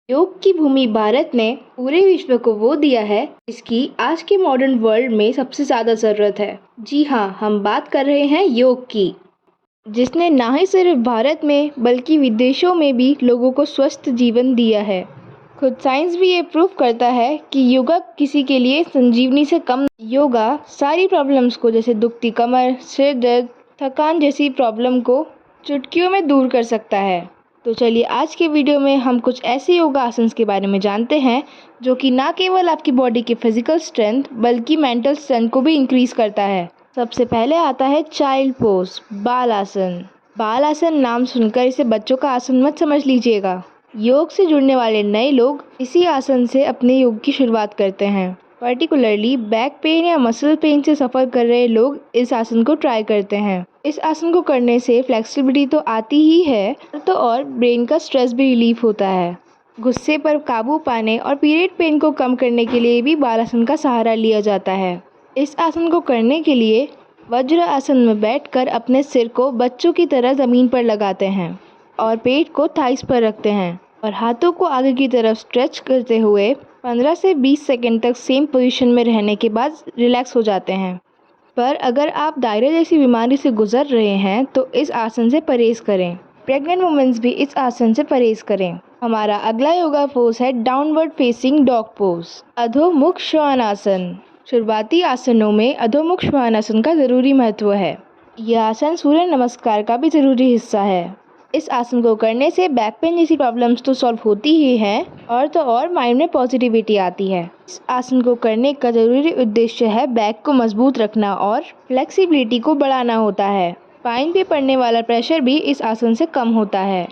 योग की भूमि भारत ने पूरे विश्व को वो दिया है जिसकी आज के मॉडर्न वर्ल्ड में सबसे ज़्यादा ज़रूरत है। जी हाँ, हम बात कर रहे हैं योग की, जिसने ना ही सिर्फ भारत में बल्कि विदेशों में भी लोगों को स्वस्थ जीवन दिया है। खुद साइंस भी ये प्रूव करता है कि योगा किसी के लिए संजीवनी से कम। योगा सारी प्रॉब्लम्स को, जैसे दुखती कमर, सिर दर्द, थकान जैसी प्रॉब्लम को चुटकियों में दूर कर सकता है। तो चलिए आज के वीडियो में हम कुछ ऐसे योगा आसन्स के बारे में जानते हैं जो कि ना केवल आपकी बॉडी की फिजिकल स्ट्रेंथ बल्कि मेंटल स्ट्रेंथ को भी इंक्रीज करता है। सबसे पहले आता है चाइल्ड पोज, बाल आसन। बाल आसन नाम सुनकर इसे बच्चों का आसन मत समझ लीजिएगा। योग से जुड़ने वाले नए लोग इसी आसन से अपने योग की शुरुआत करते हैं। पर्टिकुलरली बैक पेन या मसल पेन से सफ़र कर रहे लोग इस आसन को ट्राई करते हैं। इस आसन को करने से फ्लेक्सिबिलिटी तो आती ही है तो और ब्रेन का स्ट्रेस भी रिलीफ होता है। गुस्से पर काबू पाने और पीरियड पेन को कम करने के लिए भी बाल आसन का सहारा लिया जाता है। इस आसन को करने के लिए वज्र आसन में बैठकर अपने सिर को बच्चों की तरह ज़मीन पर लगाते हैं और पेट को थाइस पर रखते हैं और हाथों को आगे की तरफ स्ट्रेच करते हुए 15 से 20 सेकंड तक सेम पोजीशन में रहने के बाद रिलैक्स हो जाते हैं। पर अगर आप दायरे जैसी बीमारी से गुजर रहे हैं तो इस आसन से परहेज करें। प्रेग्नेंट वुमेन्स भी इस आसन से परहेज करें। हमारा अगला योगा पोज है downward facing dog pose, अधोमुख Shvanasana. शुरुआती आसनों में अधोमुख श्वानासन का ज़रूरी महत्व है। यह आसन सूर्य नमस्कार का भी ज़रूरी हिस्सा है। इस आसन को करने से बैक पेन जैसी प्रॉब्लम्स तो सॉल्व होती ही हैं और माइंड में पॉजिटिविटी आती है। इस आसन को करने का ज़रूरी उद्देश्य है बैक को मजबूत रखना और फ्लेक्सिबिलिटी को बढ़ाना होता है। स्पाइन पे पड़ने वाला प्रेशर भी इस आसन से कम होता है।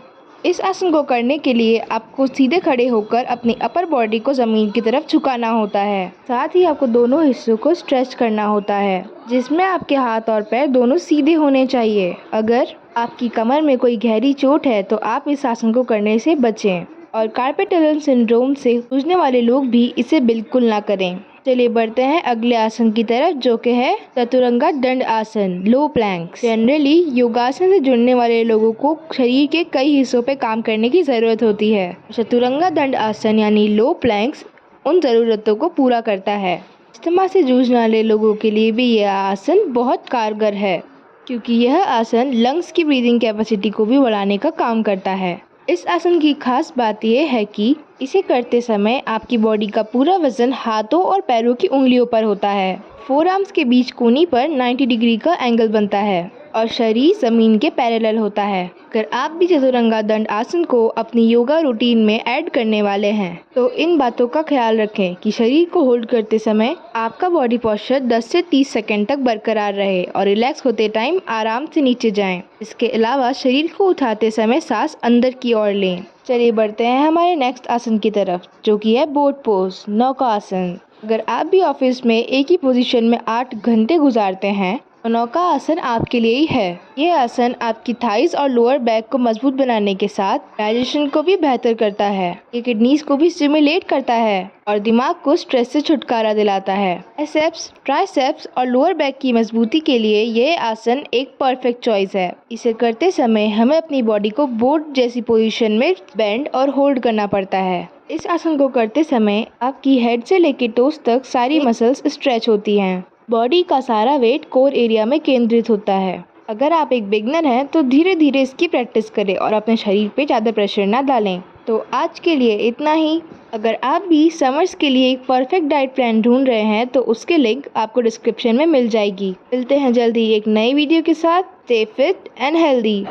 इस आसन को करने के लिए आपको सीधे खड़े होकर अपनी अपर बॉडी को ज़मीन की तरफ झुकाना होता है। साथ ही आपको दोनों हिस्सों को स्ट्रेच करना होता है, जिसमें आपके हाथ और पैर दोनों सीधे होने चाहिए। अगर आपकी कमर में कोई गहरी चोट है तो आप इस आसन को करने से बचें और कार्पेट टनल सिंड्रोम से जूझने वाले लोग भी इसे बिल्कुल ना करें। चलिए बढ़ते हैं अगले आसन की तरफ, जो कि है चतुरंगा दंड आसन, लो प्लैंक्स। जनरली योगासन से जुड़ने वाले लोगों को शरीर के कई हिस्सों पे काम करने की ज़रूरत होती है। चतुरंगा दंड आसन यानी लो प्लैंक्स उन ज़रूरतों को पूरा करता है। अस्थमा से जूझने वाले लोगों के लिए भी यह आसन बहुत कारगर है, क्योंकि यह आसन लंग्स की ब्रीदिंग कैपेसिटी को भी बढ़ाने का काम करता है। इस आसन की खास बात यह है कि इसे करते समय आपकी बॉडी का पूरा वजन हाथों और पैरों की उंगलियों पर होता है। फोर आर्म्स के बीच कोनी पर 90 डिग्री का एंगल बनता है और शरीर जमीन के पैरेलल होता है। अगर आप भी चतुरंगा दंड आसन को अपनी योगा रूटीन में ऐड करने वाले हैं तो इन बातों का ख्याल रखें कि शरीर को होल्ड करते समय आपका बॉडी पोस्चर 10 से 30 सेकंड तक बरकरार रहे और रिलैक्स होते टाइम आराम से नीचे जाएं। इसके अलावा शरीर को उठाते समय सांस अंदर की ओर लें। चलिए बढ़ते हैं हमारे नेक्स्ट आसन की तरफ, जो कि है बोट पोज, नौका आसन। अगर आप भी ऑफिस में एक ही पोजीशन में 8 घंटे गुजारते हैं तो नौका आसन आपके लिए ही है। यह आसन आपकी थाइस और लोअर बैक को मजबूत बनाने के साथ डाइजेशन को भी बेहतर करता है। ये किडनीज को भी स्टिमुलेट करता है और दिमाग को स्ट्रेस से छुटकारा दिलाता है। बाइसेप्स, ट्राइसेप्स और लोअर बैक की मजबूती के लिए यह आसन एक परफेक्ट चॉइस है। इसे करते समय हमें अपनी बॉडी को बोट जैसी पोजीशन में बेंड और होल्ड करना पड़ता है। इस आसन को करते समय आपकी हेड से लेकर टोस तक सारी मसल्स स्ट्रेच होती हैं। बॉडी का सारा वेट कोर एरिया में केंद्रित होता है। अगर आप एक बिगनर हैं तो धीरे धीरे इसकी प्रैक्टिस करें और अपने शरीर पे ज़्यादा प्रेशर ना डालें। तो आज के लिए इतना ही। अगर आप भी समर्स के लिए एक परफेक्ट डाइट प्लान ढूंढ रहे हैं तो उसके लिंक आपको डिस्क्रिप्शन में मिल जाएगी। मिलते हैं जल्दी एक नई वीडियो के साथ। Stay fit and healthy.